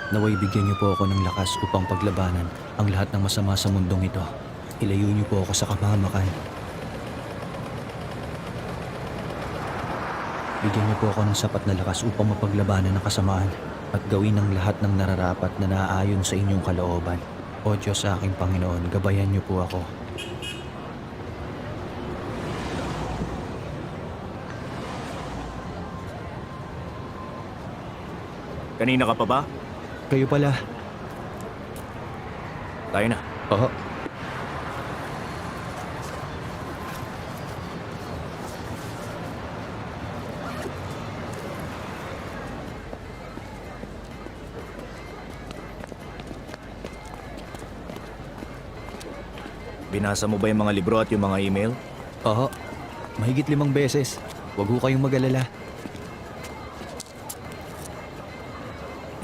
Naway bigyan niyo po ako ng lakas upang paglabanan ang lahat ng masama sa mundong ito. Ilayo niyo po ako sa kapahamakan. Bigyan niyo po ako ng sapat na lakas upang mapaglabanan ng kasamaan at gawin ang lahat ng nararapat na naaayon sa inyong kalooban. O Diyos sa aking Panginoon, gabayan niyo po ako. Kanina ka pa ba? Kayo pala. Tayo na. Oo. Binasa mo ba yung mga libro at yung mga email? Oo. Mahigit 5 beses. Huwag ho kayong mag-alala.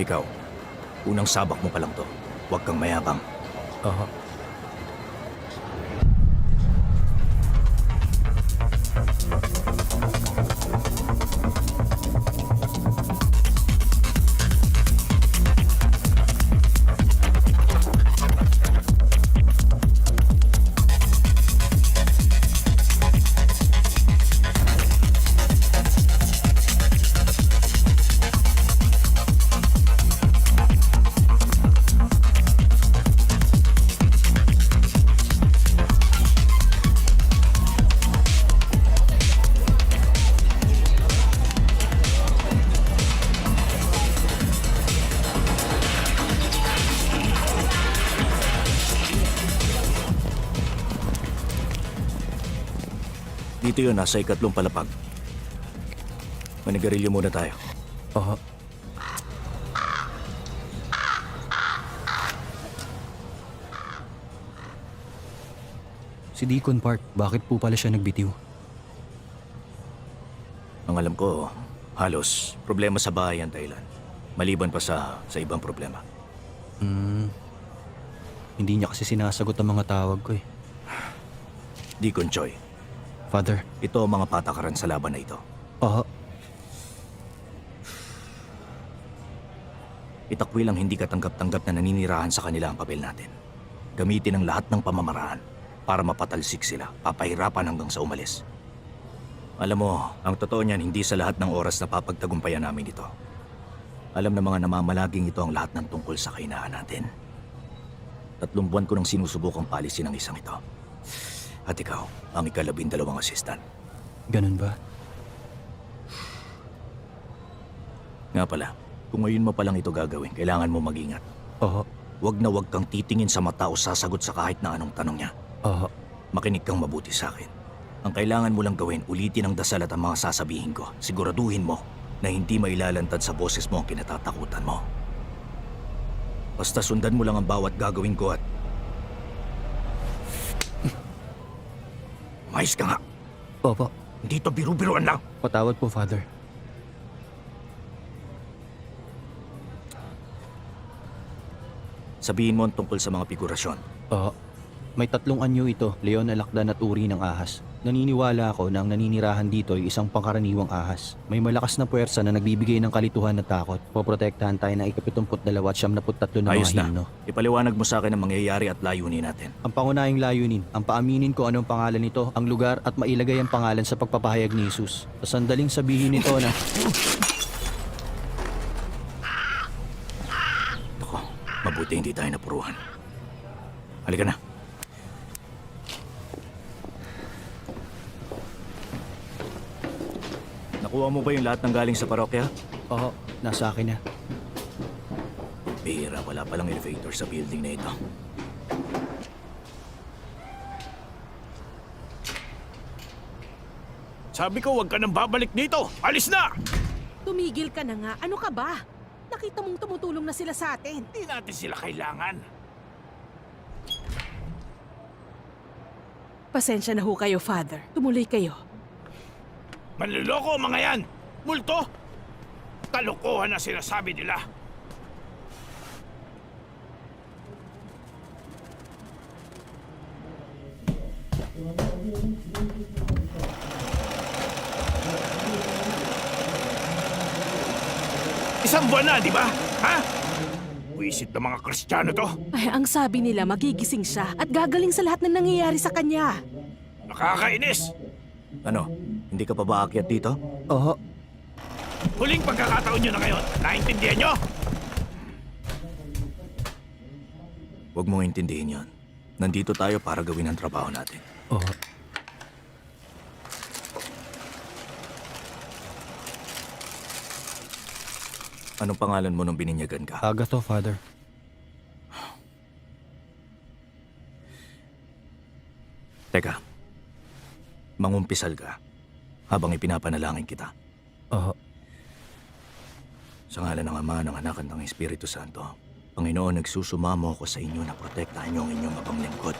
Ikaw, unang sabak mo pa lang to. Huwag kang mayabang. Oo. Dito yun, nasa ikatlong palapag. Manigarilyo muna tayo. Oo. Si Deacon Park, bakit po pala siya nagbitiw? Ang alam ko, halos problema sa bahay ang dahilan. Maliban pa sa ibang problema. Hindi niya kasi sinasagot ang mga tawag ko eh. Deacon Choi, Father. ito ang mga patakaran sa laban na ito. Oo. Itakwil ang hindi katanggap-tanggap na naninirahan sa kanila ang papel natin. Gamitin ang lahat ng pamamaraan para mapatalsik sila, papahirapan hanggang sa umalis. Alam mo, ang totoo niyan, hindi sa lahat ng oras na papagtagumpayan namin ito. Alam ng mga namamalaging ito ang lahat ng tungkol sa kahinaan natin. 3 buwan ko nang sinusubukang palisin ang isang ito. At ikaw, ang ika-12 assistant. Ganun ba? Nga pala, kung ngayon mo palang ito gagawin, kailangan mo mag-ingat. Oo. Huwag na huwag kang titingin sa mata o sasagot sa kahit na anong tanong niya. Oo. Makinig kang mabuti sa akin. Ang kailangan mo lang gawin, ulitin ang dasal at ang mga sasabihin ko. Siguraduhin mo na hindi mailalantad sa boses mo ang kinatatakutan mo. Basta sundan mo lang ang bawat gagawin ko at... Mais ka nga! Opo. Hindi to biru-biruan lang! Patawad po, Father. Sabihin mo ang tungkol sa mga figurasyon. Oo. May 3 anyo ito, leon, alakdan at uri ng ahas. Naniniwala ako na ang naninirahan dito ay isang pangkaraniwang ahas. May malakas na puwersa na nagbibigay ng kalituhan at takot. Poprotektahan tayo ng ika-72 at 73 na Ayos mga na. himno. Ipaliwanag mo sa akin ang mangyayari at layunin natin. Ang pangunahing layunin, ang paaminin ko anong pangalan nito, ang lugar at mailagay ang pangalan sa pagpapahayag ni Jesus. Sa sandaling sabihin nito na... Ako, mabuti hindi tayo napuruhan. Halika na. Nakuha mo ba yung lahat ng galing sa parokya? Oo, nasa akin na. Bihira, wala palang elevator sa building na ito. Sabi ko, huwag ka nang babalik dito! Alis na! Tumigil ka na nga. Ano ka ba? Nakita mong tumutulong na sila sa atin. Hindi natin sila kailangan. Pasensya na ho kayo, Father. Tumuloy kayo. Manluloko ang mga yan! Multo! Kalokohan na sinasabi nila. Isang buwan na, di ba? Ha? Buwisit ng mga Kristiyano to. Ay, ang sabi nila magigising siya at gagaling sa lahat ng nangyayari sa kanya. Nakakainis! Ano? Hindi ka pa ba aakyat dito? Oo. Huling pagkakataon nyo na ngayon. Naintindihan nyo? Huwag mong intindihin yon. Nandito tayo para gawin ang trabaho natin. Oo. Anong pangalan mo nung bininyagan ka? Aga to, Father. Teka. Mangumpisal ka habang ipinapanalangin kita. Oo. Sa ngalan ng Ama, ng Anak at ng Espiritu Santo, Panginoon, nagsusumamo ako sa inyo na protektahan niyo ang inyong abang lingkod.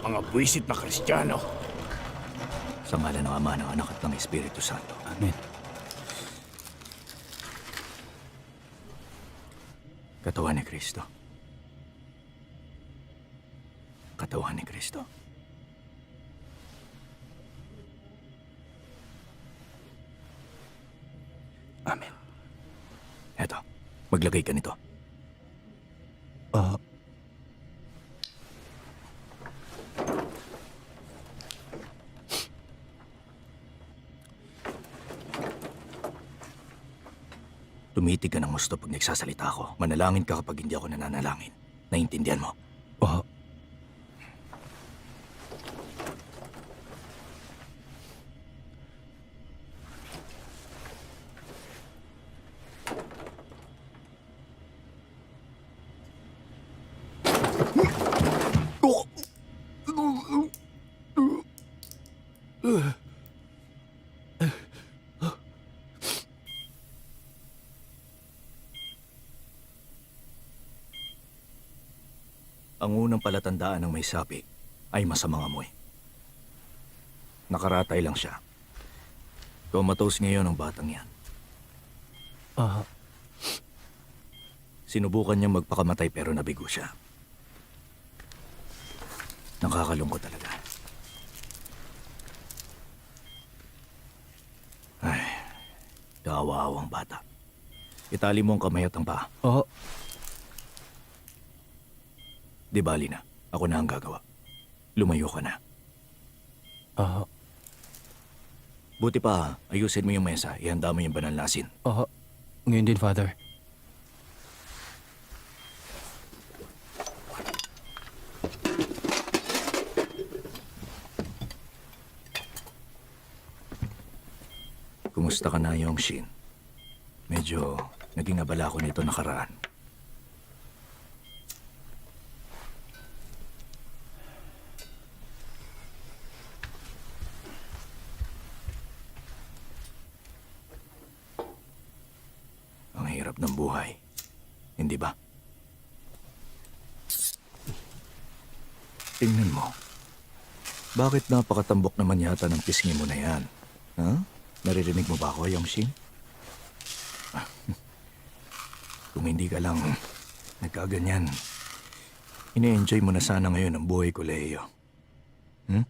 Mga buwisit na Kristiyano. Sa ngalan ng Ama, ng Anak at ng Espiritu Santo. Amen. Katawan ni Kristo. Katawan ni Kristo. Amen. Eto, maglagay ka nito. Oo. Tumitig ka ng gusto pag nagsasalita ako. Manalangin ka kapag hindi ako nananalangin. Naintindihan mo? Oo. Ang unang palatandaan ng may sapi ay masamang amoy. Nakaratay lang siya. Comatose ngayon ang batang yan. Oo. Sinubukan niyang magpakamatay pero nabigo siya. Nakakalungkot talaga. Ay, kawaawang bata. Itali mo ang kamay at ang paa. Oo. Di bali na. Ako na ang gagawa. Lumayo ka na. Oo. Buti pa, ayusin mo yung mesa. Ihanda mo yung banal na asin. Oo. Ngayon din, Father. Kumusta ka na, Yongshin? Medyo naging abala ko nito nakaraan. Ang hirap ng buhay. Hindi ba? Tingnan mo. Bakit napakatambok naman yata ng pisngi mo na yan? Ha? Naririnig mo ba ako, Yongshin? Kung hindi ka lang nagkaganyan, ine-enjoy mo na sana ngayon ang buhay ko, Leo. Hmm?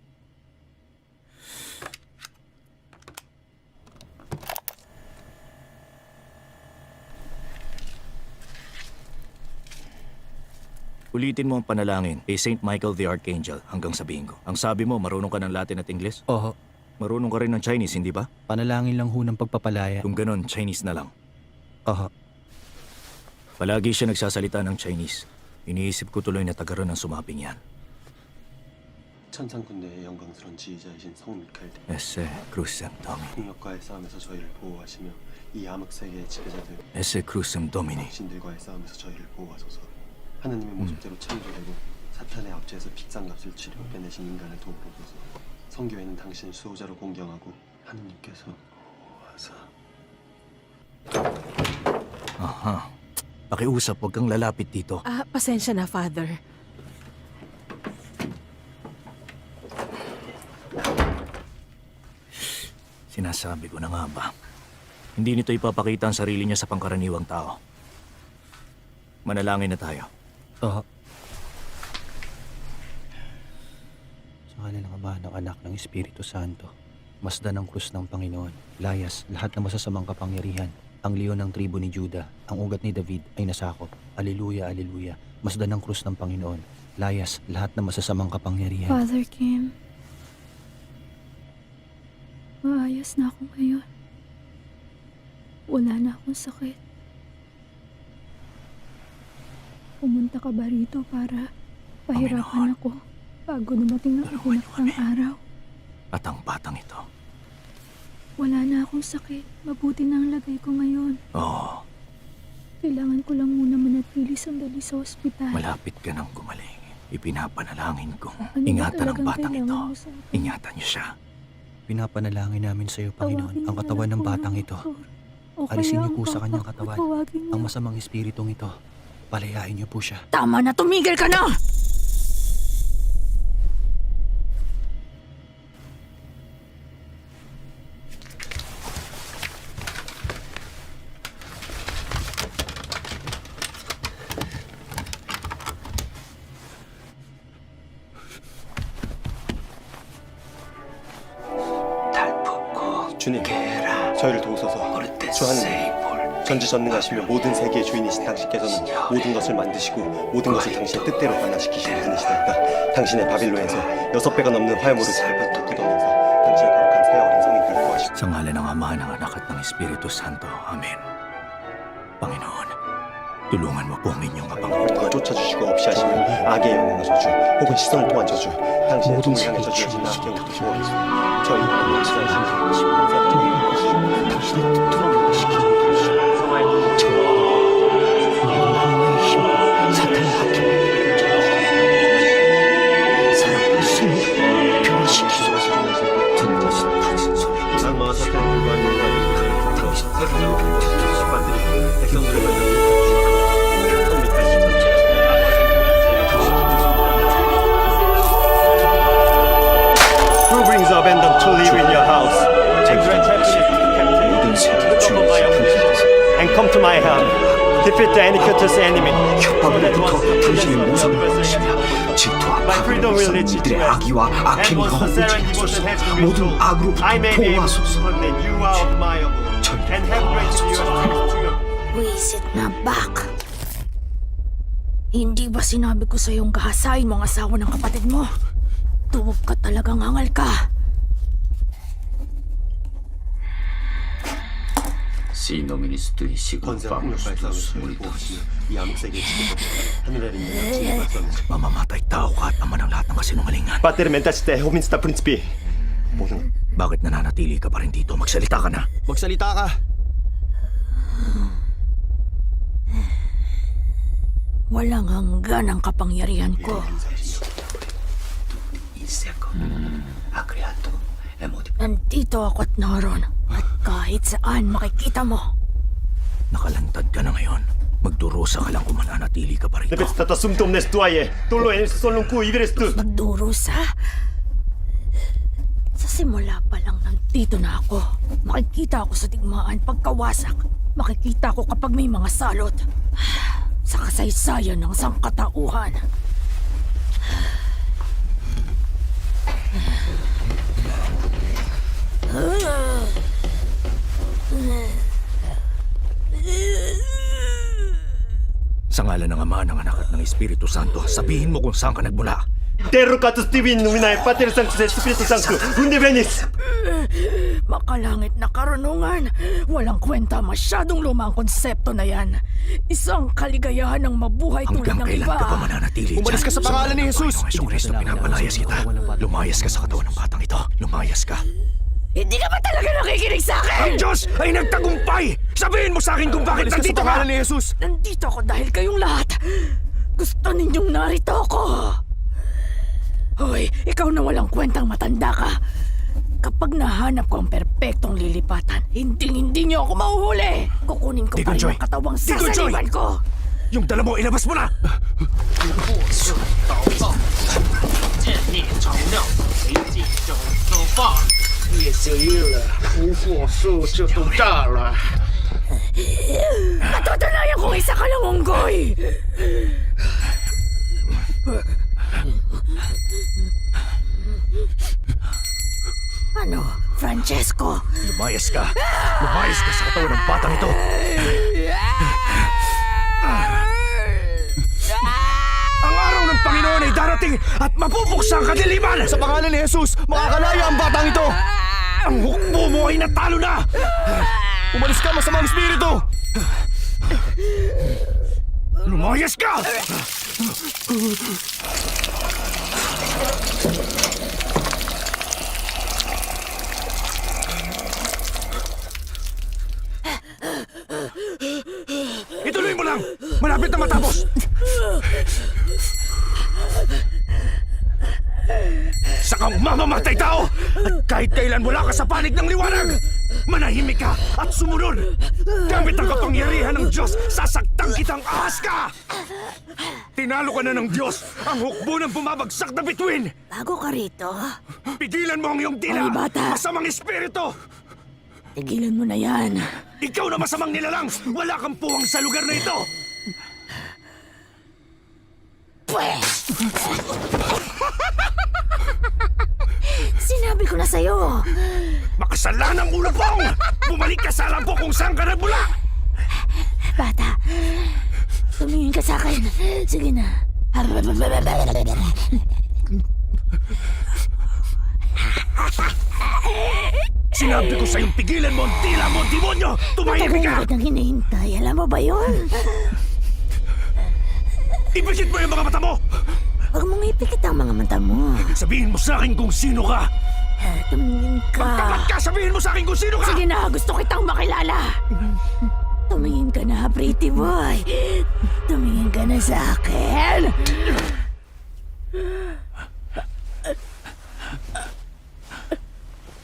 Ulitin mo ang panalangin kay Saint Michael the Archangel hanggang sabihin ko. Ang sabi mo, marunong ka ng Latin at Ingles? Oo. Marunong ka rin ng Chinese, hindi ba? Panalangin lang ho ng pagpapalaya. Kung ganon, Chinese na lang. Oo. Palagi siya nagsasalita ng Chinese. Iniisip ko tuloy na taga ron ang sumaping yan. 천상군대의 영광스러운 지휘자이신 성미카엘 대 Ese Crucem Domini. 폭력과의 싸움에서 저희를 보호하시며 이 암흑 세계의 지배자들 Ese Crucem Domini. 신들과의 싸움에서 저희를 보호하소서. 하느님의 모습대로 창조되고 사탄의 압제에서 픽상값을 치르고 빼내신 인간을 도우소서. 성교회는 당신을 수호자로 공경하고 하느님께서 보호하사. Aha. Pakiusap, huwag kang lalapit dito. Ah, pasensya na, Father. Sinasabi ko na nga ba? Hindi nito ipapakita ang sarili niya sa pangkaraniwang tao. Manalangin na tayo. Oo. Sa ngalan ng Ama, ng Anak, ng Espiritu Santo, masdan ang krus ng Panginoon, layas lahat ng masasamang kapangyarihan, Ang leon ng tribo ni Judah, ang ugat ni David ay nasakop. Aleluya, aleluya. Masdan ng krus ng Panginoon. Layas lahat ng masasamang kapangyarihan. Father Kim, maayos na ako ngayon. Wala na akong sakit. Pumunta ka ba rito para pahirapan ako bago dumating ang itinakdang araw? At ang batang ito. Wala na akong sakit. Mabuti na ang lagay ko ngayon. Oo, Kailangan ko lang muna manatili sandali sa ospital. malapit ka nang gumaling. Ipinapanalangin kong Ano ba ingatan ang talagang batang ito. kailangan mo sa akin? Ingatan niyo siya. Pinapanalangin namin sa iyo, Panginoon, Tawagin ang mo katawan na ng lang po batang ng ito. doktor. O Alisin kaya niyo ang po sa papa kanyang ko, katawan tawagin niyo. ang masamang espiritong ito. Palayain niyo po siya. Tama na, tumigil ka na! 주님, 저희를 도우소서. 주 하느님, 전지전능하시며 모든 세계의 주인이신 당신께서는 모든 것을 만드시고 모든 것을 당신의 뜻대로 변화시키시는 분이시니까 당신의 바빌론에서 6배가 넘는 화염으로 잘 돋구덩이면서 당신의 거룩한 새 어린 성인들 구하시고 Sa ngalan ng Ama, ng Anak at ng Espiritu Santo. Amen. Panginoon, tulungan mo po ang inyong abang. 더 쫓아주시고 없이 하시며 악의 영향의 저주 혹은 시선을 통한 저주 당신의 종을 향해 저주하신 악의 영도 주어주시고 저희 영혼을 확실하신 당신의 뜻대로 악마와 사탄의 불과한 인간이 세상으로 시발들이 백성들을 만나 Who brings the abandoned to live in your house? And grant happiness to the captive, to the double my afflictions, and come to my help. Defeat the iniquitous enemy. 협박으로부터 당신의 모습을 보시며 질투와 My freedom will lead you to 이들의 rest. 악의와 And 악행이 once the serenity 허물지 portion has been 모든 restored, 악으로부터 I may be able to 보호하소서. prove that you are of my own, and have granted you a strength to your Wisit na back. Hindi ba sinabi ko sa'yong gahasain mo ang asawa ng kapatid mo? Tuwag ka talagang hangal ka. 시노미니스트의 시군 권세와 폭력 발사하는 주님을 보호하시며 이 암흑세계의 지도자 하늘에 있는 주님 발사하는 Mamamatay tao ka at ama ng lahat ng kasinungalingan. Pater mentasite hominsta principi. 모든 Bakit nananatili ka pa rin dito? Magsalita ka na. Magsalita ka! Walang hanggan ang kapangyarihan ko. Nandito ako at naroon. At kahit saan makikita mo. Nakalantad ka na ngayon. Magdurusa ka lang kung mananatili ka pa rito. Nepetstata sumtum nestuaye. Tulo en solunku iberestu. Magdurusa? Sa simula pa lang nandito na ako. Makikita ako sa digmaan pagkawasak. Makikita ko kapag may mga salot. Sa kasaysayan ng sangkatauhan. Sa ngalan ng Ama, ng Anak at ng Espiritu Santo, sabihin mo kung saan ka nagmula. Terrocatus divin numinae Pater Sanctus et Spiritus Sanctus. Unde venis? Makalangit na karunungan. Walang kwenta, masyadong luma ang konsepto na yan. Isang kaligayahan ng mabuhay tulad Hanggang ng kailan iba. ka pa mananatili Umalis ka sa pangalan ni Jesus! Kristo, pinapalayas kita. Lumayas ka sa katawan ng batang ito. Lumayas ka. Hindi ka ba talaga nakikinig sa akin? Ang Diyos ay nagtagumpay! Sabihin mo sa akin kung bakit nandito ka! ni Jesus! Nandito ako dahil kayong lahat. Gusto ninyong narito ako. Hoy, ikaw na walang kwentang matanda ka. Kapag nahanap ko ang perpektong lilipatan, hindi niyo ako mahuhuli. Kukunin ko pa Deacon rin Joy! ang katawang Deacon Joy! sasaliban ko. Yung dala mo, ilabas mo na! 夜色夜了，无火树就都炸了。 Matutulayan kong isa ka lang unggoy. Ano, friend Francesco! Lumayas ka! Lumayas ka sa katawan ng batang ito! Ang araw ng Panginoon ay darating at mapupuksa ang kadiliman! Sa pangalan ni Jesus, makakalaya ang batang ito! Ang hukbo mo ay natalo na! Umalis ka, masamang espiritu! Lumayas ka! Ituloy mo lang! Malapit na matapos! Sa kang mamamatay tao! At kahit kailan wala ka sa panig ng liwanag! Manahimik ka at sumunod! Gamit ang kapangyarihan ng Diyos, sasaktan kitang ahas ka! Tinalo ka na ng Diyos! Ang hukbo ng bumabagsak na bituin! Bago ka rito, Pigilan mo ang iyong dila! Ay, bata! Masamang espiritu! tigilan mo na yan. Ikaw na masamang nilalang! Wala kang puwang sa lugar na ito! Pwes! Sinabi ko na sa'yo. Makasalanang ulo pong! Bumalik ka sa alam ko kung saan ka nagmula! Bata, tumingin ka sa akin. Sige na. Sinabi ko sa'yong pigilan mo ang tila mo, demonyo! Tumahimik ka! Matagal nang hinihintay. Alam mo ba yun? Ipikit mo yung mga mata mo! Huwag mong ipikit ang mga mata mo. Sabihin mo sa akin kung sino ka! Tumingin ka. Magtapat ka! Sabihin mo sa akin kung sino ka! Sige na, gusto kitang makilala. Tumingin ka na, pretty boy. Tumingin ka na sa akin.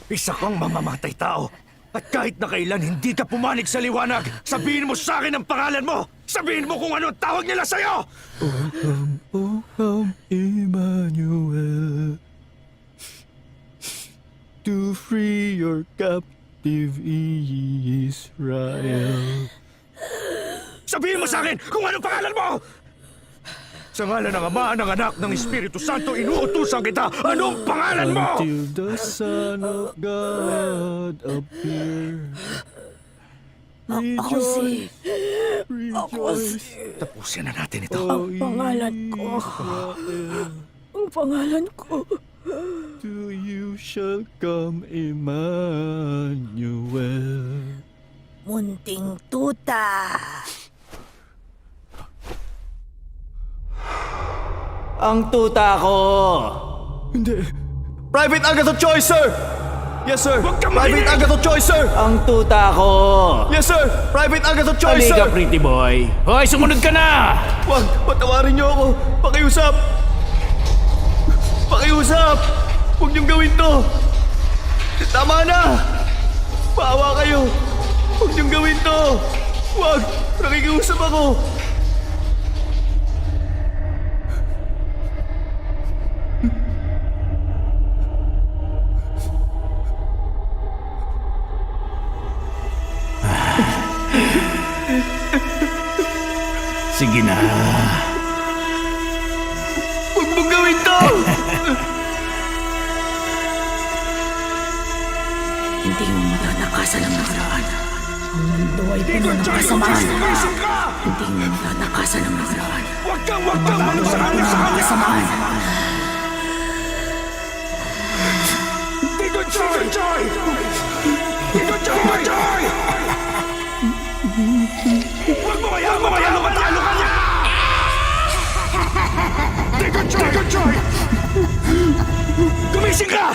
Isa kang mamamatay tao! At kahit na kailan hindi ka pumanig sa liwanag, sabihin mo sa akin ang pangalan mo! Sabihin mo kung ano ang tawag nila sa'yo! O come, Emmanuel, to free your captive Israel. Sabihin mo sa akin kung ano pangalan mo! Sa ngalan ng Ama, ng Anak, ng Espiritu Santo, inuutusan kita! Anong pangalan mo? Until the Son of God appear. Ako si... Rejoice, Tapusin na natin ito. O Ang pangalan ko. Israel. Ang pangalan ko. To you shall come Emmanuel. Munting tuta. Ang tuta ko! Hindi. Private Agatha Choi, sir! Yes, sir! Huwag kang Private makinig! Agatha Choi, sir! Ang tuta ko! Yes, sir! Private Agatha Choi, Halika, sir! pretty boy! Hoy, sumunod ka na! Wag! Patawarin niyo ako! Pakiusap! Pakiusap! Huwag niyong gawin to! Tama na! Paawa kayo! Huwag niyong gawin to! Wag! Nakikiusap ako! Sige na. Huwag mong gawin to! Hindi mo matatakasan ang nakaraan. Ang mundo ay puno ng kasamaan. Hindi mo matatakasan ang nakaraan. Huwag kang mano sa kanya sa kanya! Kasamaan. Tito Joy! Tito Joy! Huwag mo kaya matalo ka niya! Tito Joy! Gumising ka!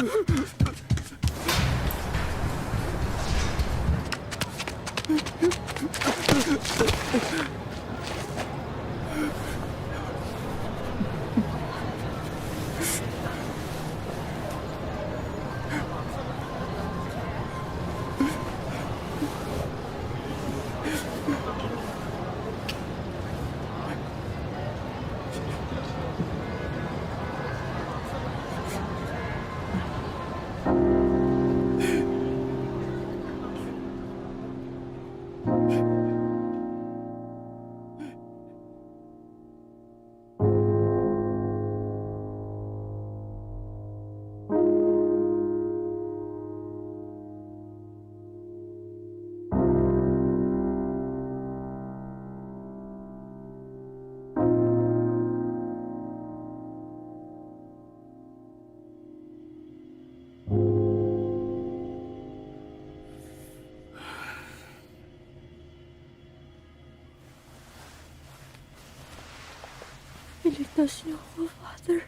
Iligtas niyo ako, Father.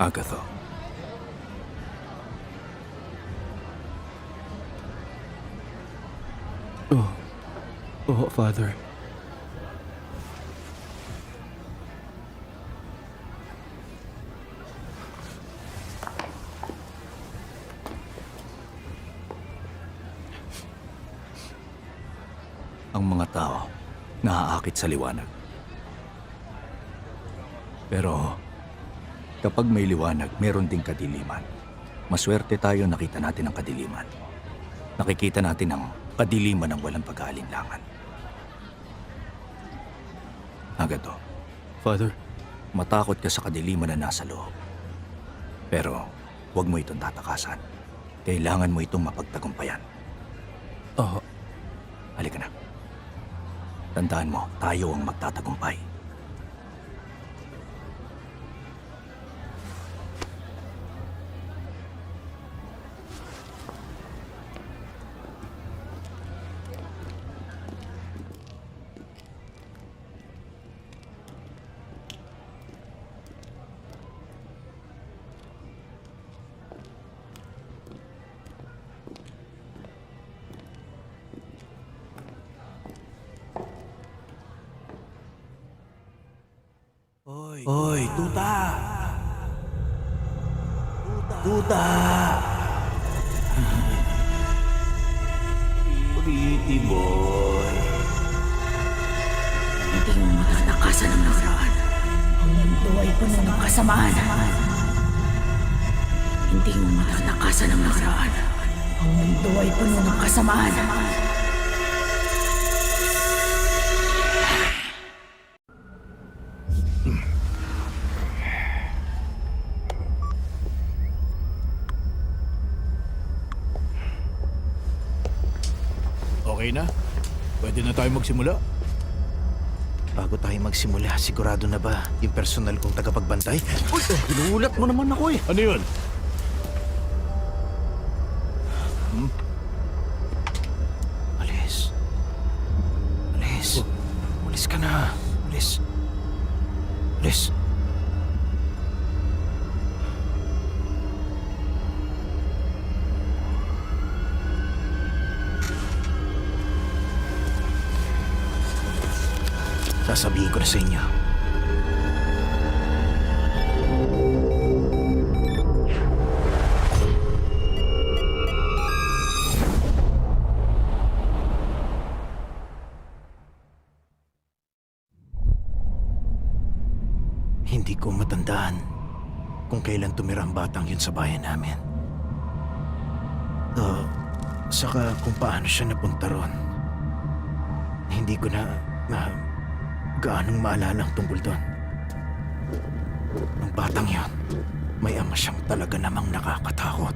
Agatha. Oh, Father. Ang mga tao naaakit sa liwanag. Pero kapag may liwanag, meron ding kadiliman. Maswerte tayo nakita natin ang kadiliman. Nakikita natin ang kadiliman ng walang pag-aalinlangan. Agatha, Father, matakot ka sa kadiliman na nasa loob. Pero huwag mo itong tatakasan. Kailangan mo itong mapagtagumpayan. oh, Halika na. Tandaan mo, tayo ang magtatagumpay. Hoy, tuta! Tuta! Pretty boy. Hindi mo matatakasan ang nakaraan. Ang mundo ay puno ng kasamaan. Hindi mo matatakasan ang nakaraan. Ang mundo ay puno ng kasamaan. Okay na? Pwede na tayo magsimula? Bago tayo magsimula, sigurado na ba yung personal kong tagapagbantay? Uy! Ginuulat mo naman ako eh! Ano yun? Alis. Alis. Alis ka na. Alis. Alis. Sasabihin ko na sa inyo. Hindi ko matandaan kung kailan tumira ang batang yun sa bayan namin. Saka kung paano siya napunta ron. Hindi ko na gaanong maalala ang tungkol doon. Ang batang yon, may ama siyang talaga namang nakakatakot.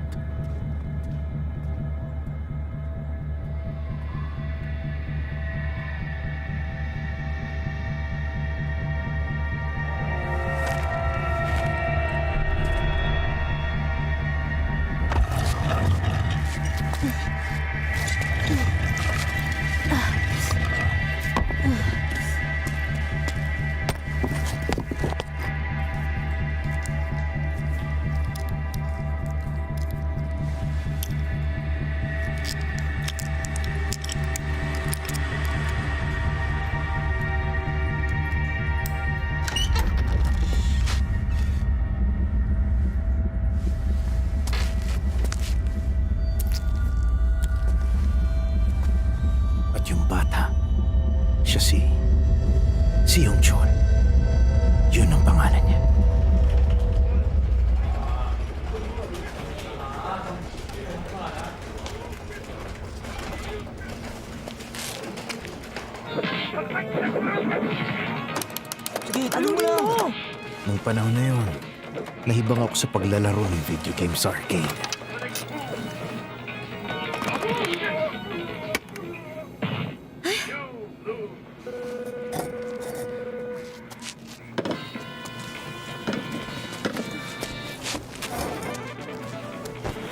Si Yongchun. Yun ang pangalan niya. Nung panahon na yun, nahibang ako sa paglalaro ng video game sa arcade.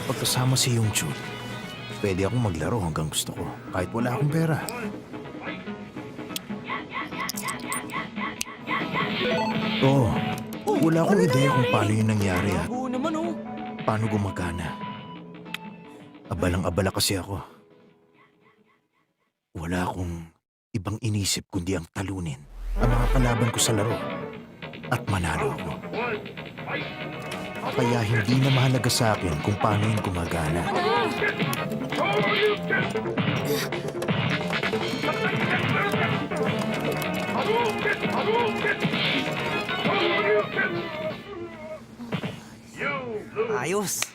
Pagkasama si Yongchun, pwede akong maglaro hanggang gusto ko, kahit wala akong pera. Oo, wala akong ideya kung paano yun nangyari at paano gumagana. Abalang-abala kasi ako. Wala akong ibang inisip kundi ang talunin ang mga kalaban ko sa laro at manalo ako. Kaya hindi na mahalaga sa akin kung paano yun gumagana. Ayos!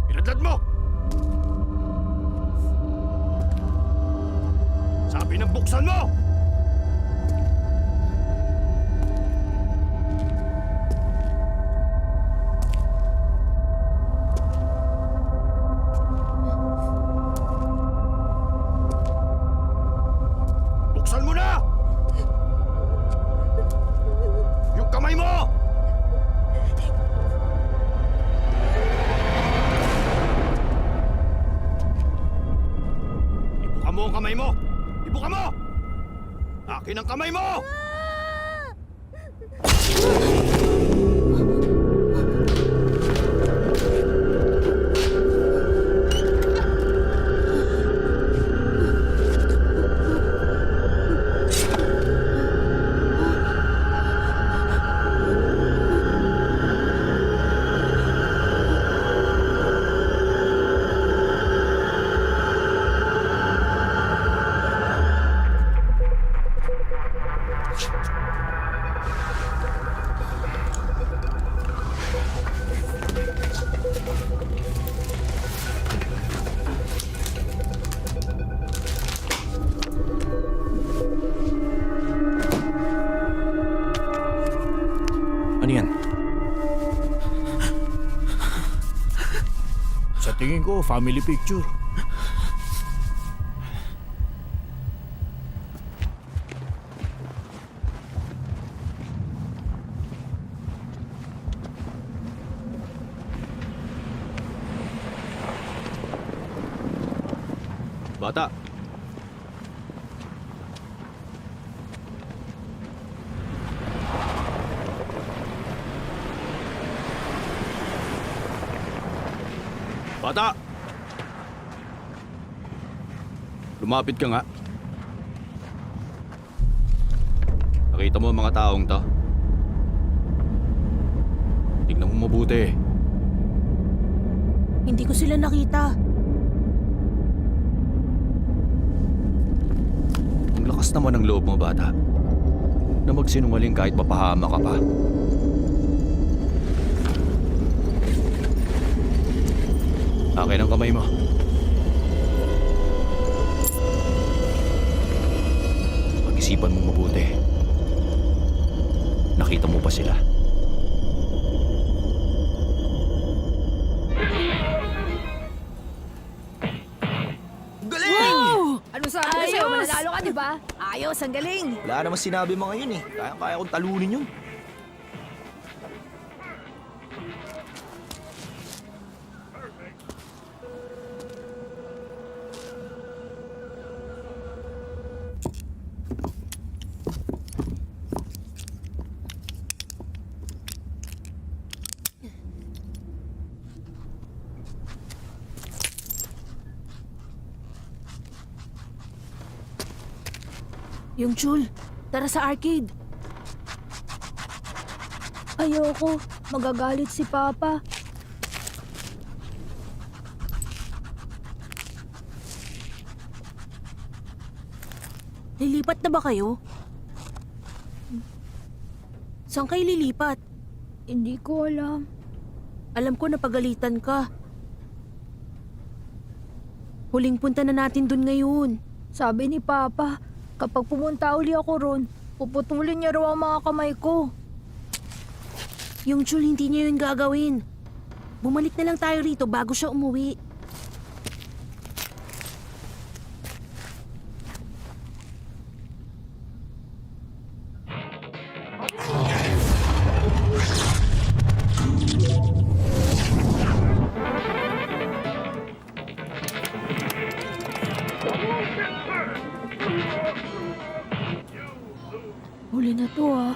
Pinadlad mo! Sabi ng buksan mo! Buksan mo na! Yung kamay mo! Ibuka mo ang kamay mo! Ibuka mo! Akin ang kamay mo! Ano yan? Sa tingin ko, family picture. Bata! Bata! Lumapit ka nga. Nakita mo ang mga taong to? Tignan mo mabuti. Hindi ko sila nakita. Ang lakas naman ng loob mo, bata. Na magsinungaling kahit mapahama ka pa. Akin ang kamay mo. Pag-isipan mo mabuti. Nakita mo pa sila. Wow! Ano sabi ko sa'yo? Mananalo ka, di ba? ah. Ayos, ang galing. Wala naman sinabi mga yun eh. Kaya kong talunin yun. Yung Chul, tara sa arcade. Ayoko. Magagalit si Papa. Lilipat na ba kayo? Saan kayo lilipat? Hindi ko alam. Alam ko napagalitan ka. Huling punta na natin dun ngayon. Sabi ni Papa, kapag pumunta uli ako ron, puputulin niya raw ang mga kamay ko. Yung Chul, hindi niya yun gagawin. Bumalik na lang tayo rito bago siya umuwi. Huli na to ah.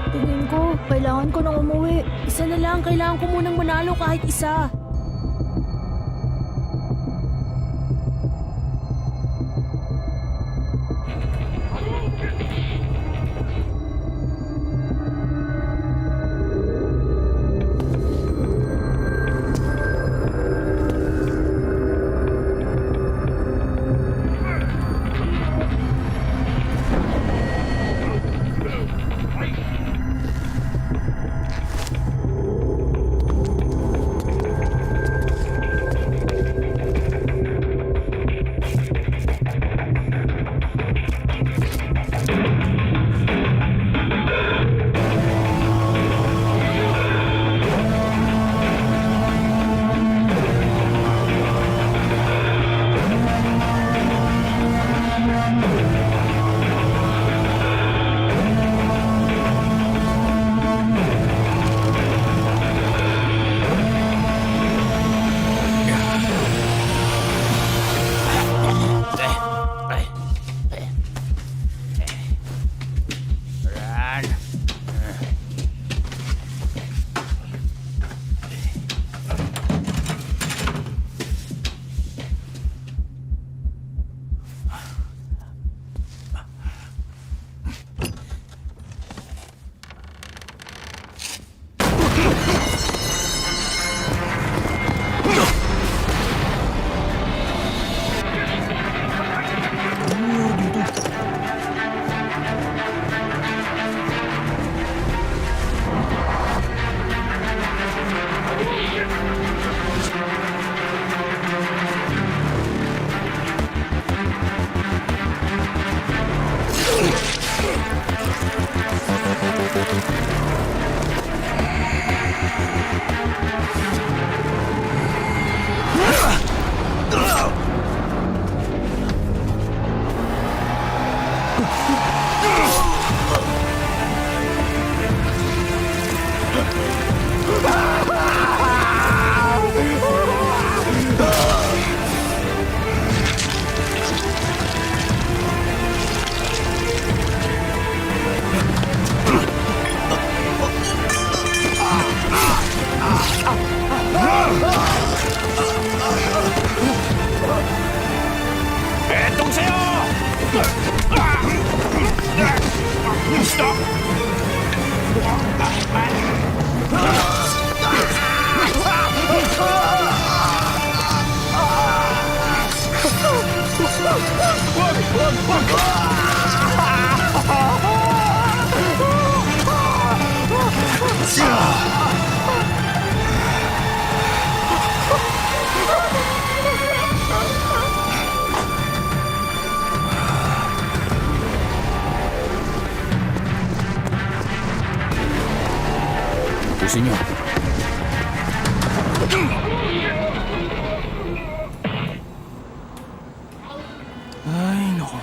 Tingin ko, kailangan ko nang umuwi. Isa na lang, kailangan ko munang manalo kahit isa. Pusin niyo. Ay, nako.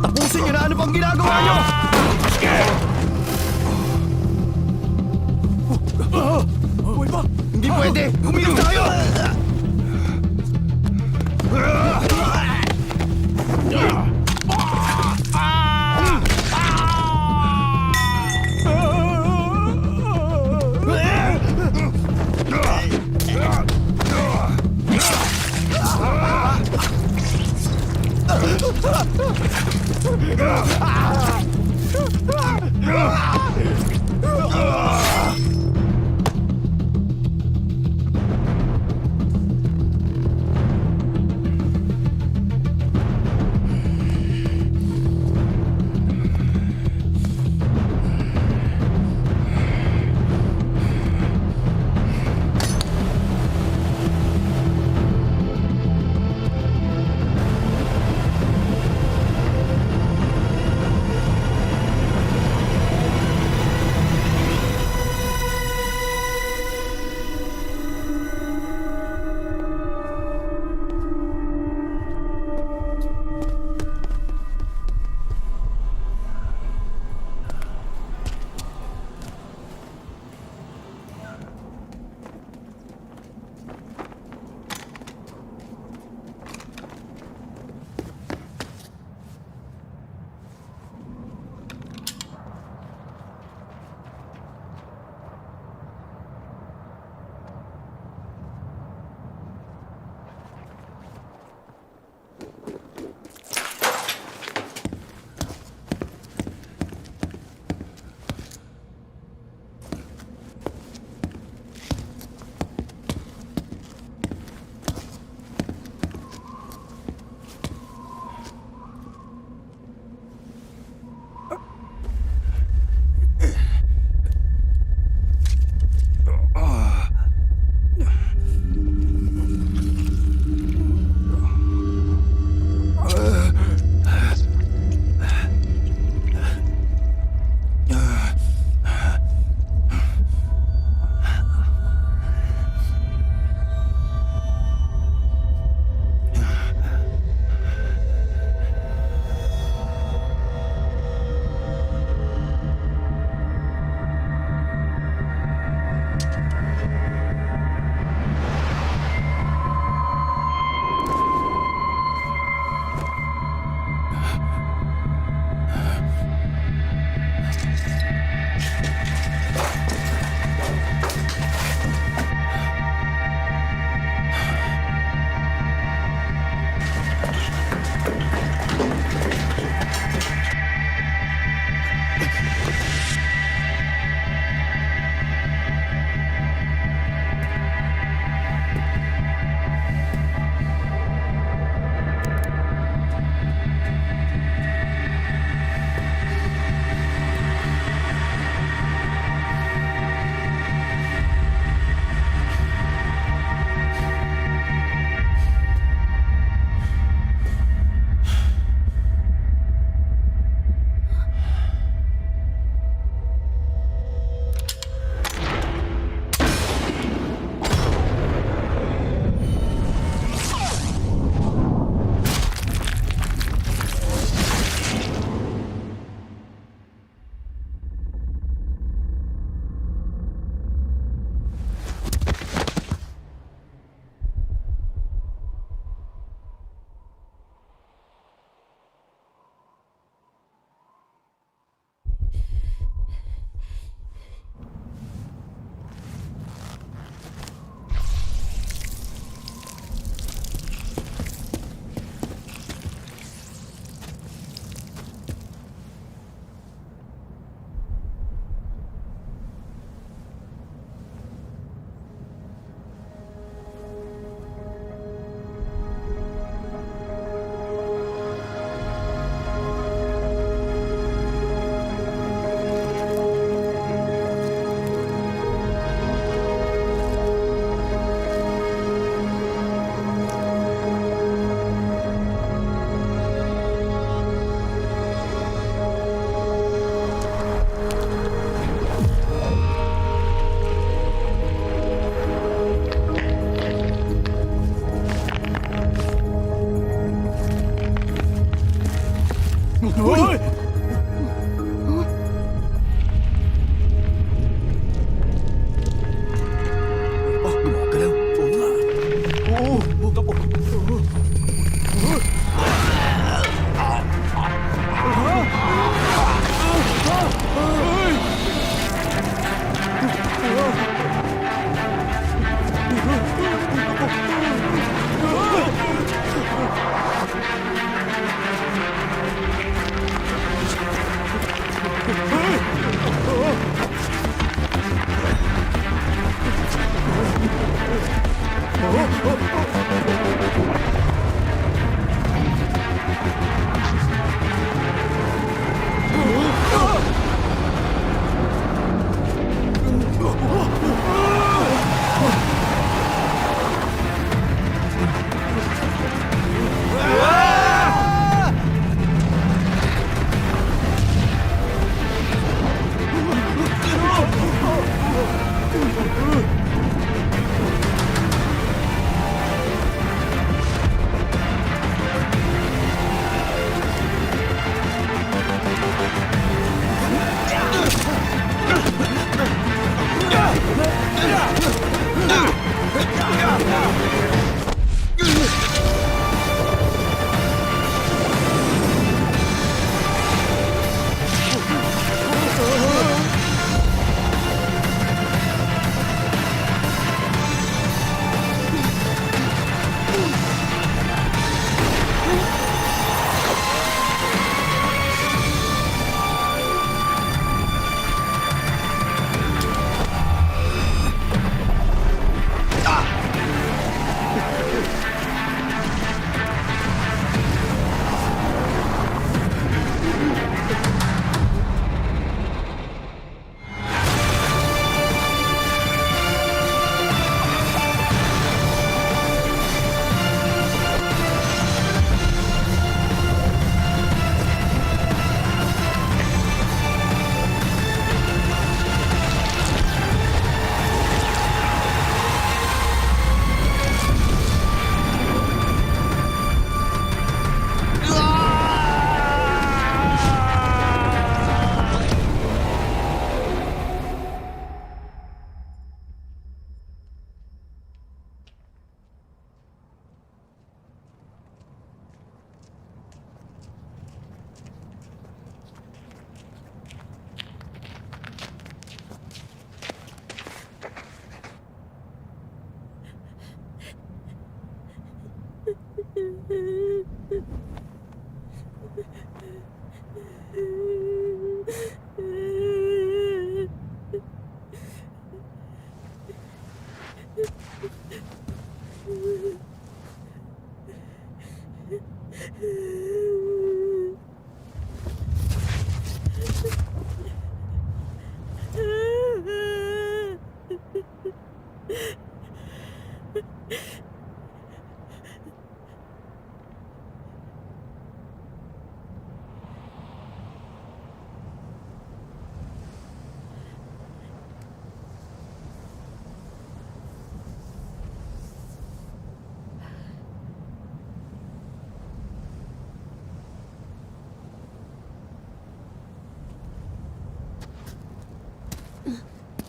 Tapusin niyo na! Ano pang ginagawa niyo? Hindi pwede! Kumilos tayo!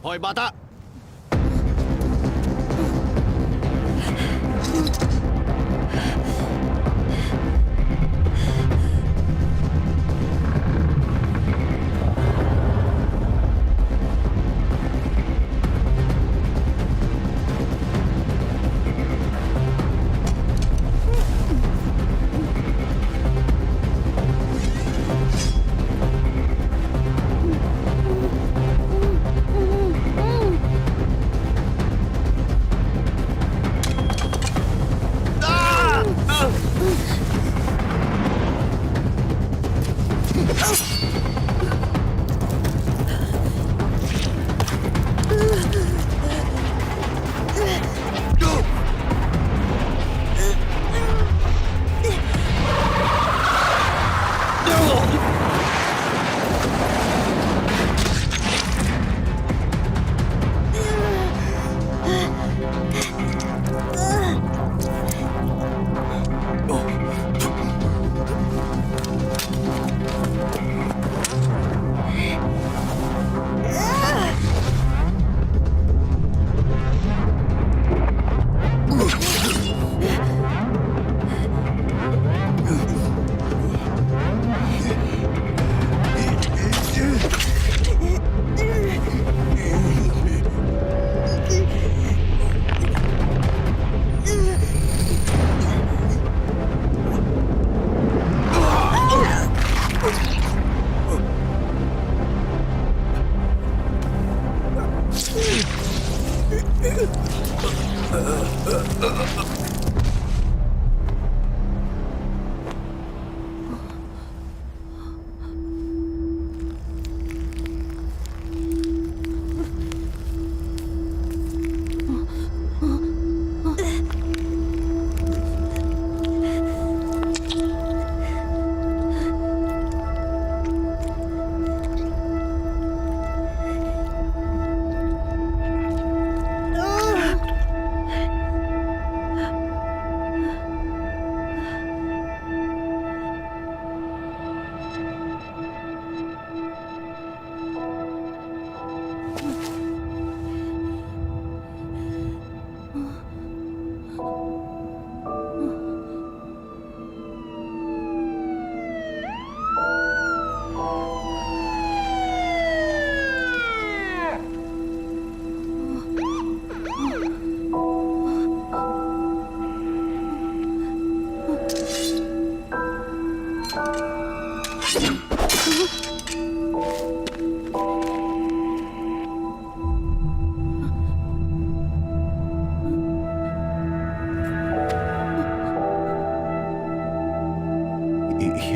Hoy, bata!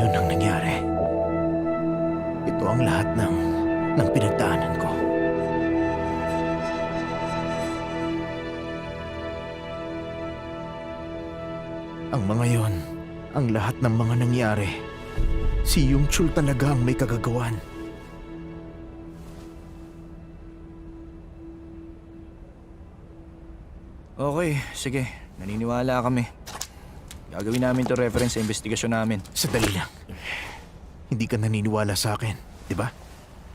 Yun ang nangyari. Ito ang lahat ng pinagdaanan ko. Ang mga yon, ang lahat ng mga nangyari, si Yung Chul talaga ang may kagagawan. Okay, sige. Naniniwala kami. Gagawin namin to reference sa investigasyon namin. Sandali lang. Hindi ka naniniwala sa akin, di ba?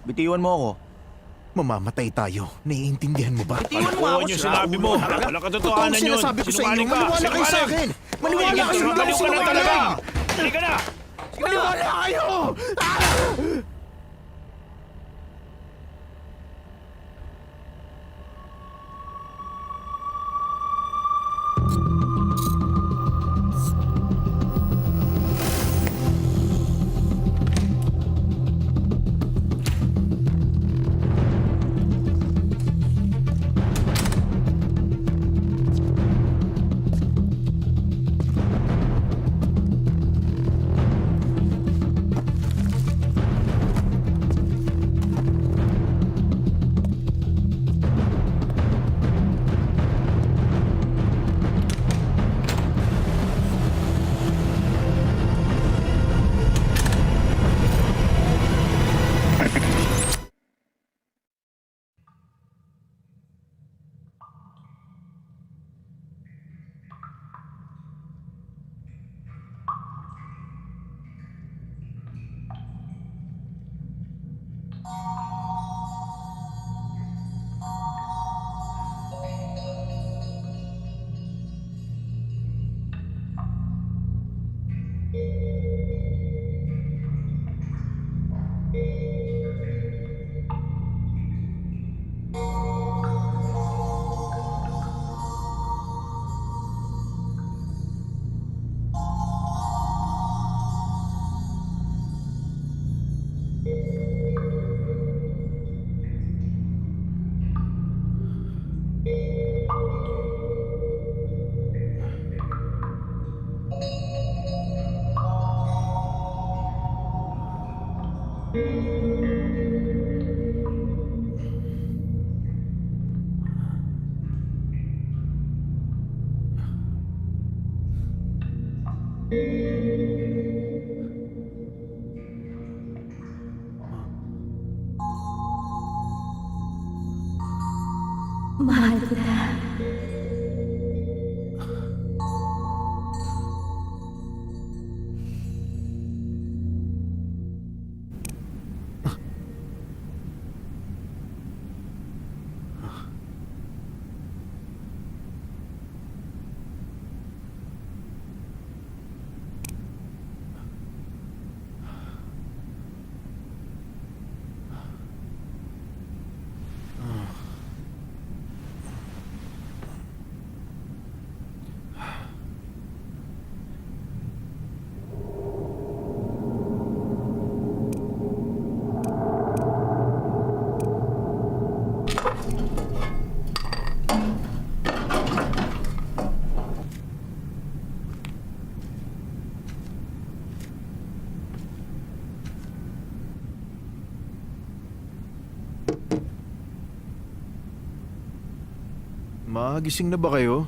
Bitiwan mo ako. Mamamatay tayo. Naiintindihan mo ba? Ano yung sinabi mo? Wala katotohanan yun. Sinasabi ko sa inyo, Sinungaling ka. maniwala kayo sa akin! Maniwala kayo! Hindi ako Sinungaling ka na talaga! Halika na! Maniwala kayo! Mahal kita. Magising na ba kayo?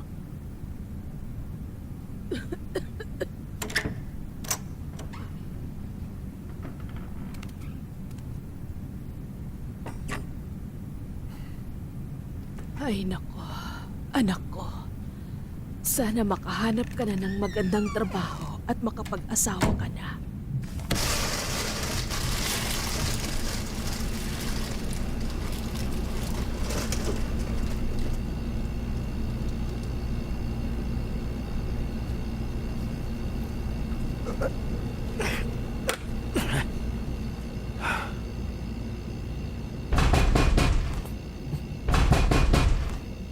Ay nako, anak ko. Sana makahanap ka na ng magandang trabaho at makapag-asawa ka na.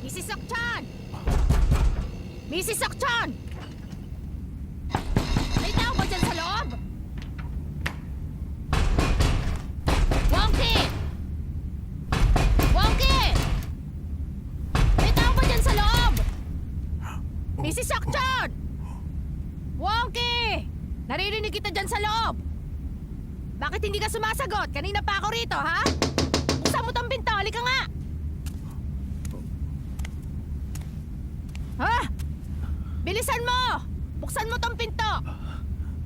Mrs. Sokchan! Mrs. Sokchan! May tao ba dyan sa loob? Wonky! Wonky! May tao ba dyan sa loob? Mrs. Sokchan! Wonky! Naririnig kita dyan sa loob! Bakit hindi ka sumasagot? Kanina pa ako rito, ha? Buksan mo tong pinto, halika nga! Ha? Bilisan mo! Buksan mo tong pinto!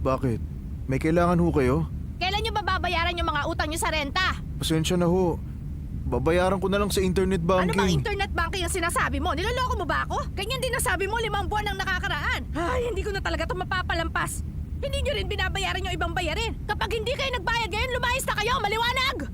Bakit? May kailangan ho kayo? Kailan nyo babayaran yung mga utang nyo sa renta? Pasensya na ho. Babayaran ko na lang sa internet Ano bang banking. internet banking ang sinasabi mo? Niloloko mo ba ako? Ganyan din nasabi mo 5 buwan ang nakakaraan. Ay, hindi ko na talaga ito mapapalampas. Hindi nyo rin binabayaran yung ibang bayarin. Kapag hindi kayo nagbayad ngayon, lumayas na kayo! Maliwanag!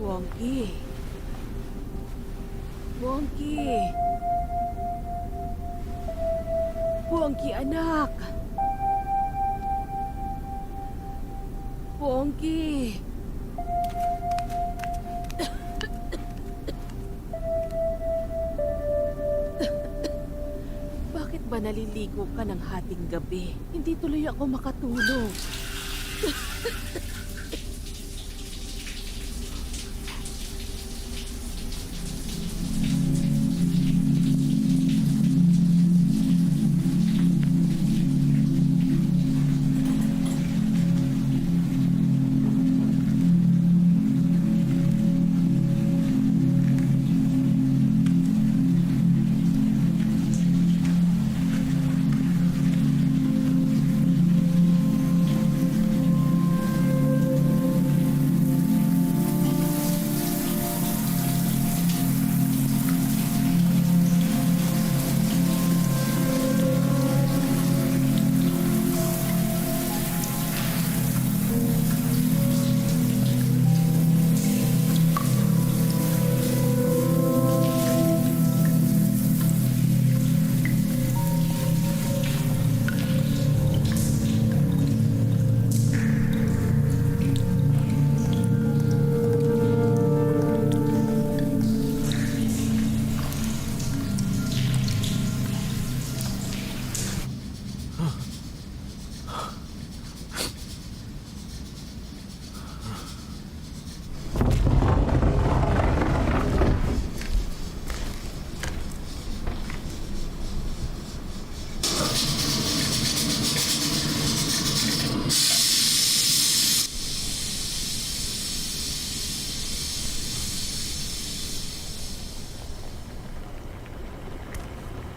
Wonky. Wonky. Wonky, anak. Wonky. naliligo ka ng hating gabi. Hindi tuloy ako makatulog.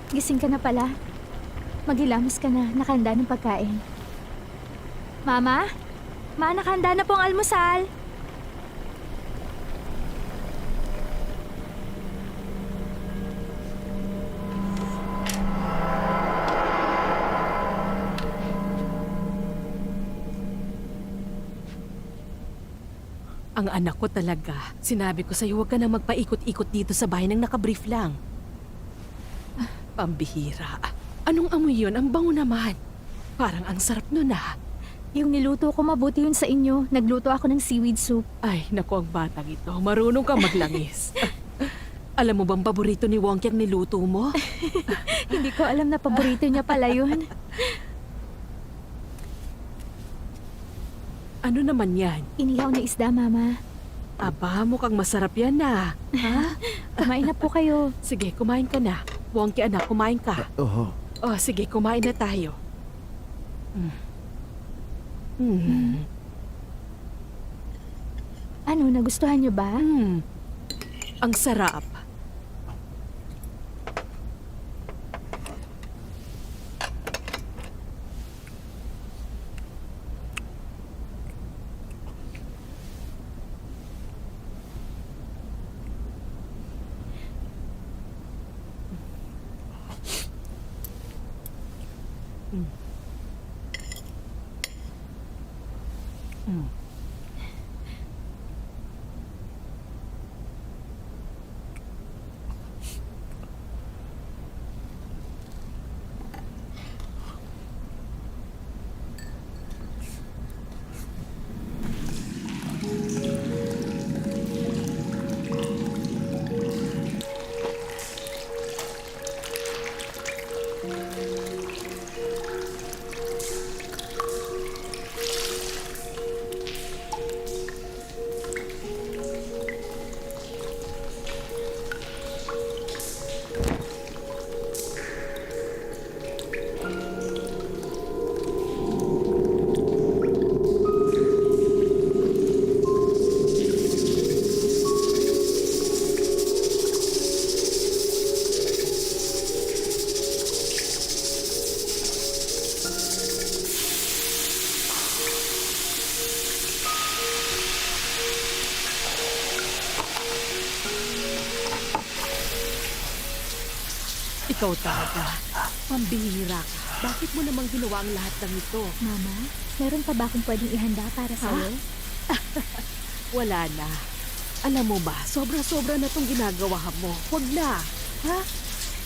Gising ka na pala. Maghilamos ka na. Nakahanda ng pagkain. Mama? Ma, nakahanda na pong almusal. Ang anak ko talaga. Sinabi ko sa'yo, huwag ka na magpaikot-ikot dito sa bahay nang nakabrief lang. Ah, pambihira. Anong amoy yun? Ang bango naman. Parang ang sarap nun ah. Yung niluto ko, mabuti yun sa inyo. Nagluto ako ng seaweed soup. Ay, naku ang batang ito. Marunong kang maglangis. Alam mo bang paborito ni Wonky ang niluto mo? Hindi ko alam na paborito niya pala yun. Ano naman yan? Inihaw na isda, Mama. Aba, mukhang masarap yan na. Ha? Kumain na po kayo. Sige, kumain ka na. Wonky anak, kumain ka. Oo. Oh, sige, kumain na tayo. Ano, nagustuhan niyo ba? Ang sarap. Ikaw talaga. Pambihira ka. Bakit mo namang ginawa ang lahat ng ito? Mama, meron pa ba akong pwedeng ihanda para sa'yo? Wala na. Alam mo ba, sobra-sobra na tong ginagawa mo. Huwag na. Ha?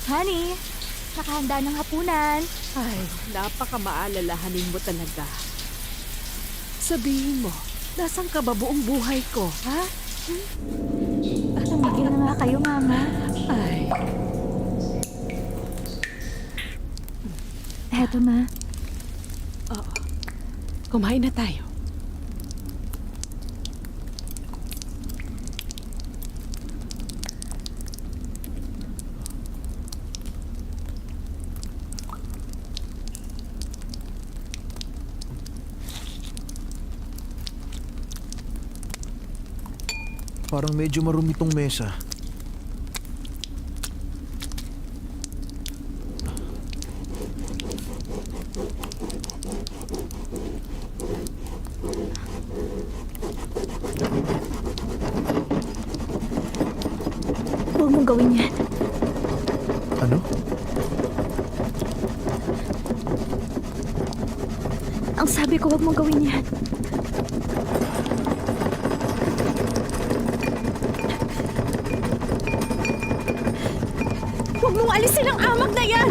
Honey, nakahanda ng hapunan. Ay, napakamaalalahanin mo talaga. Sabihin mo, nasan ka ba buong buhay ko, ha? Tumigil na nga kayo, Mama. Ay. Heto, Ma. Kumain na tayo. Parang medyo marumi tong mesa. Huwag mong gawin yan. Ano? Ang sabi ko, huwag mong gawin yan. Huwag mong alisin ang amag na yan!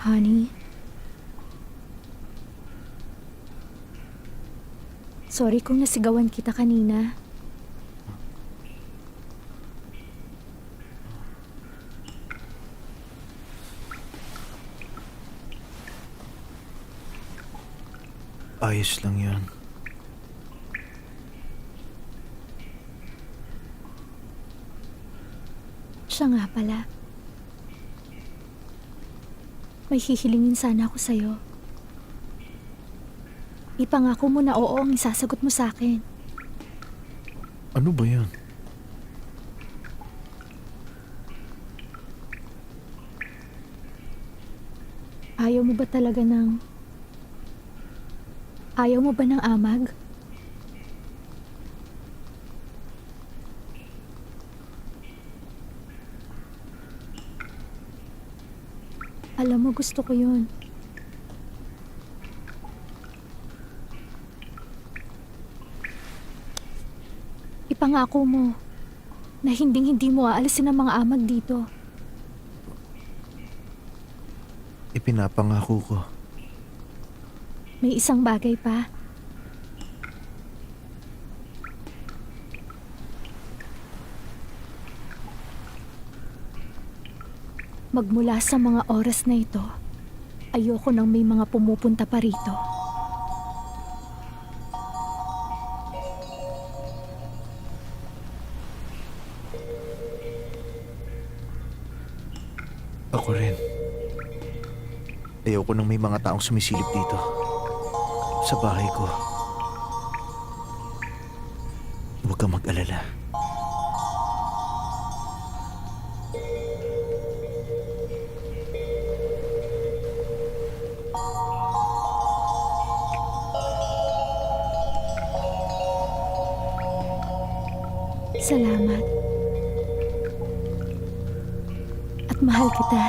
Honey? Sorry kung nasigawan kita kanina. Ayos lang yan. Siya nga pala. May hihilingin sana ako sa'yo. Ipangako mo na oo ang isasagot mo sa akin. Ano ba yan? Ayaw mo ba talaga ng... Ayaw mo ba ng amag? Alam mo, gusto ko yun. Ipangako mo na hindi mo aalisin ang mga amag dito. Ipinapangako ko. May isang bagay pa. Magmula sa mga oras na ito, ayoko nang may mga pumupunta pa rito. Ako rin. Ayoko nang may mga taong sumisilip dito. Sa bahay ko. Huwag kang mag-alala. Salamat. At mahal kita.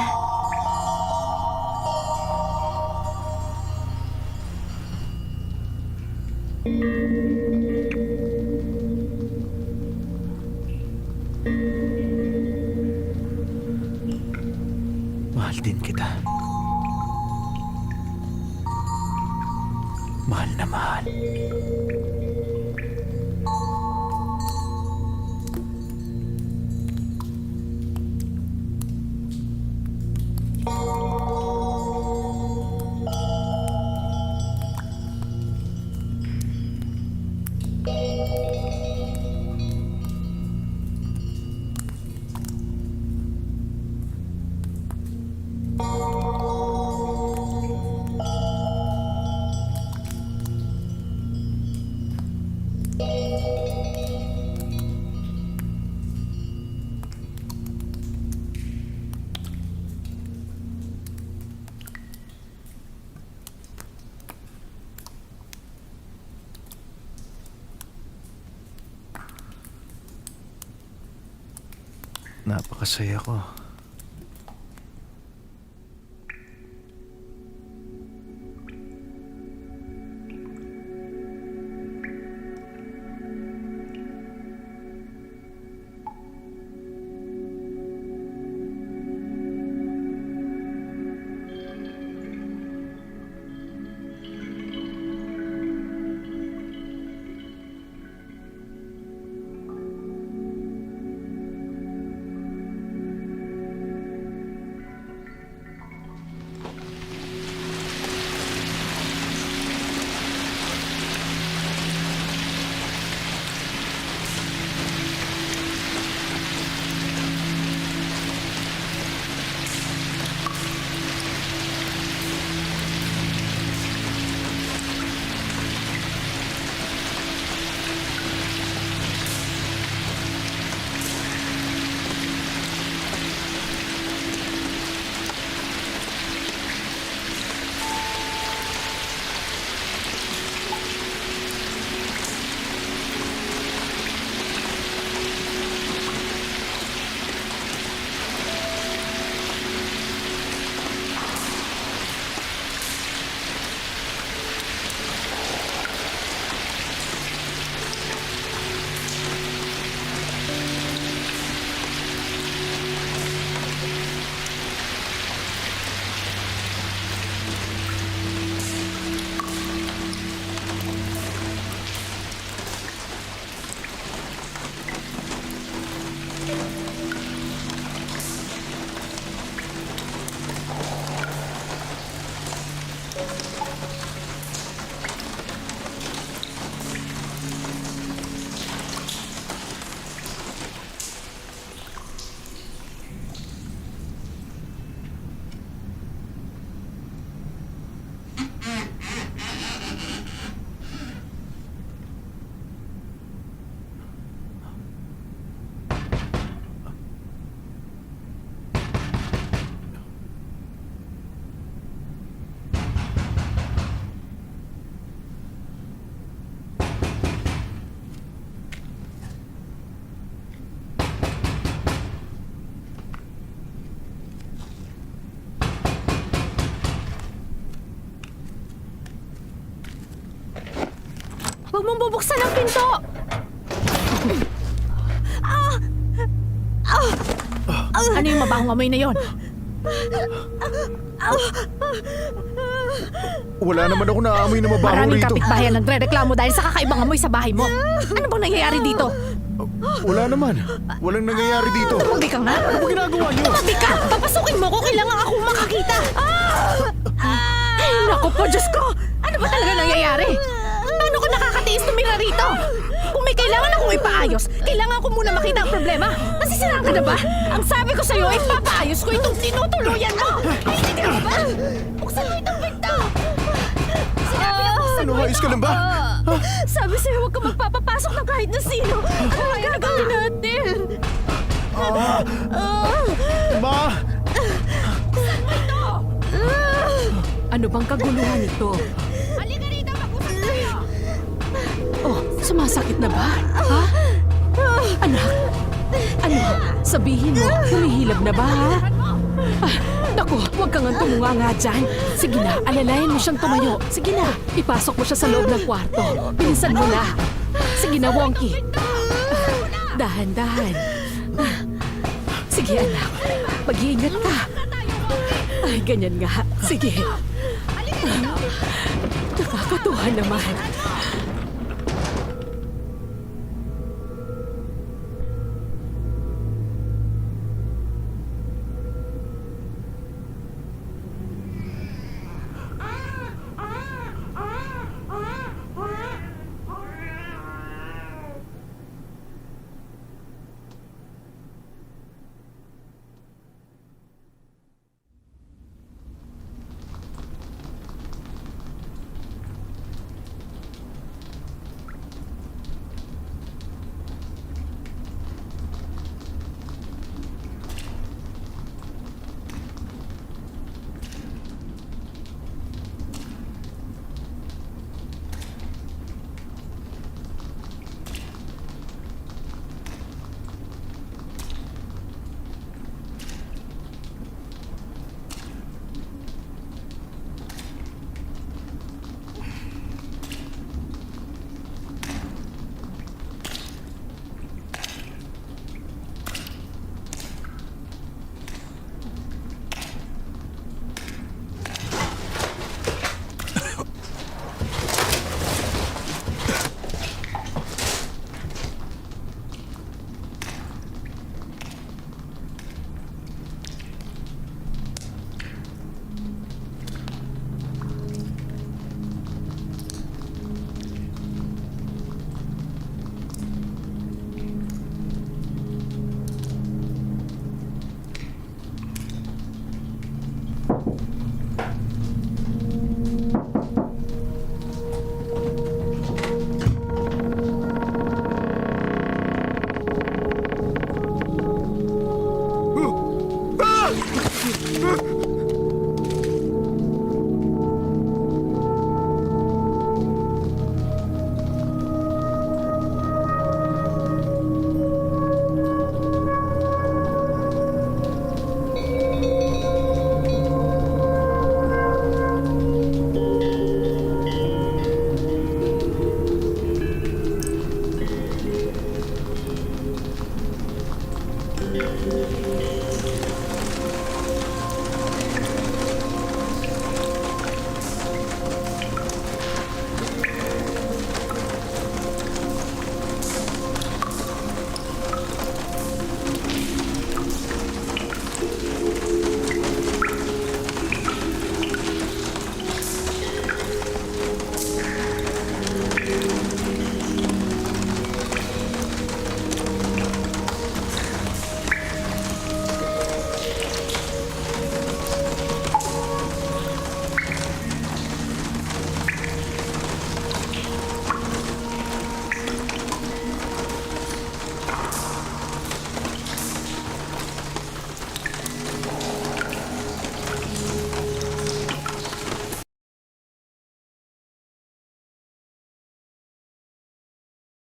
Mahal din kita. Mahal na mahal. Napakasaya ko. Huwag mong bubuksan ang pinto! Ano yung mabahong amoy na yon? Wala naman ako naamoy na mabaho Maraming rito. kapitbahay ang nagre-reklamo dahil sa kakaibang amoy sa bahay mo. Ano bang nangyayari dito? Wala naman. Walang nangyayari dito. Tumabi ka nga. Ano ba ginagawa niyo? Tumabi ka! Papasukin mo ko, kailangan akong makakita! Ay, naku po, Diyos ko! Ano ba talaga nangyayari? Paano ko nakakatiis tumira rito? Kung may kailangan akong ipaayos, kailangan ko muna makita ang problema. Nasisiraan ka na ba? Ang sabi ko sa'yo, ipapaayos ko itong tinutuluyan mo! Ay, hindi ka ba? Buksan mo itong pinto! Sinabi na buksan Ano, mo ayos ka lang ba? Sabi sa'yo, huwag ka magpapapasok ng kahit na sino. Ano kaya gagawin natin? Ma! Ano bang kaguluhan ito? Halika rito, mag-usap tayo! Oh, sumasakit na ba? Ha? Anak, ano? Sabihin mo, humihilab na ba, ha? Naku, huwag kang tumunganga dyan. Sige na, alalayan mo siyang tumayo. Sige na, ipasok mo siya sa loob ng kwarto. Bilisan mo na. Sige na, Wonky. Dahan-dahan. Sige, anak. Mag-iingat ka. Ay, ganyan nga. Sige. Nakakatuwa naman. 아!